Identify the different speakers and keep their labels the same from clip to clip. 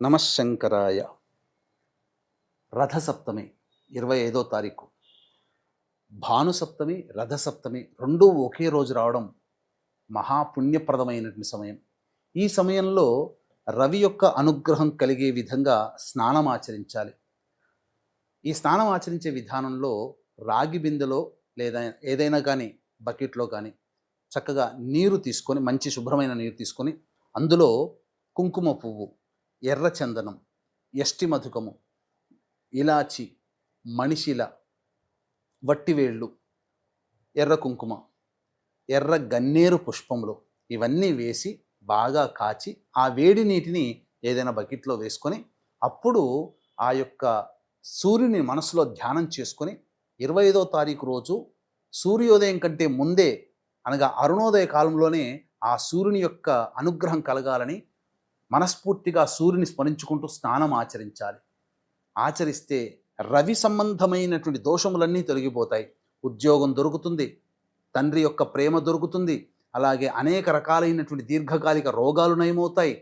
Speaker 1: నమశంకరాయ. రథసప్తమి 25వ తారీఖు, భానుసప్తమి, రథసప్తమి రెండూ ఒకే రోజు రావడం మహాపుణ్యప్రదమైనటువంటి సమయం. ఈ సమయంలో రవి యొక్క అనుగ్రహం కలిగే విధంగా స్నానం ఆచరించాలి. ఈ స్నానం ఆచరించే విధానంలో రాగి బిందెలో లేదా ఏదైనా కానీ బకెట్లో కానీ చక్కగా నీరు తీసుకొని, మంచి శుభ్రమైన నీరు తీసుకొని, అందులో కుంకుమ పువ్వు, ఎర్ర చందనం, యష్టి మధుకము, ఇలాచి, మణిశిల, వట్టివేళ్ళు, ఎర్ర కుంకుమ, ఎర్ర గన్నేరు పుష్పములు ఇవన్నీ వేసి బాగా కాచి ఆ వేడి నీటిని ఏదైనా బకెట్లో వేసుకొని అప్పుడు ఆ యొక్క సూర్యుని మనసులో ధ్యానం చేసుకొని 25వ తారీఖు రోజు సూర్యోదయం కంటే ముందే అనగా అరుణోదయ కాలంలోనే ఆ సూర్యుని యొక్క అనుగ్రహం కలగాలని మనస్ఫూర్తిగా సూర్యుని స్మరించుకుంటూ స్నానం ఆచరించాలి. ఆచరిస్తే రవి సంబంధమైనటువంటి దోషములన్నీ తొలగిపోతాయి. ఉద్యోగం దొరుకుతుంది, తండ్రి యొక్క ప్రేమ దొరుకుతుంది, అలాగే అనేక రకాలైనటువంటి దీర్ఘకాలిక రోగాలు నయమవుతాయి,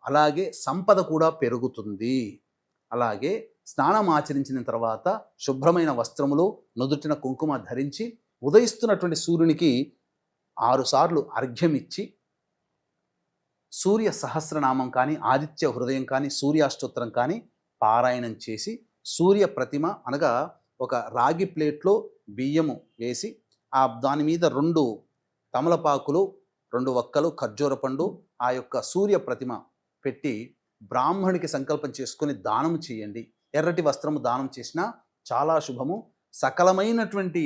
Speaker 1: అలాగే సంపద కూడా పెరుగుతుంది. అలాగే స్నానం ఆచరించిన తర్వాత శుభ్రమైన వస్త్రములు, నుదుటిన కుంకుమ ధరించి ఉదయిస్తున్నటువంటి సూర్యునికి 6 సార్లు అర్ఘ్యం ఇచ్చి సూర్య సహస్రనామం కానీ, ఆదిత్య హృదయం కానీ, సూర్యాష్టోత్తరం కానీ పారాయణం చేసి సూర్య ప్రతిమ అనగా ఒక రాగి ప్లేట్లో బియ్యము వేసి దాని మీద 2 తమలపాకులు, 2 వక్కలు, ఖర్జూర పండు, ఆ యొక్క సూర్య ప్రతిమ పెట్టి బ్రాహ్మణుడికి సంకల్పం చేసుకొని దానం చేయండి. ఎర్రటి వస్త్రము దానం చేసినా చాలా శుభము, సకలమైనటువంటి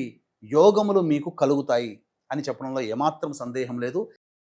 Speaker 1: యోగములు మీకు కలుగుతాయి అని చెప్పడంలో ఏమాత్రం సందేహం లేదు.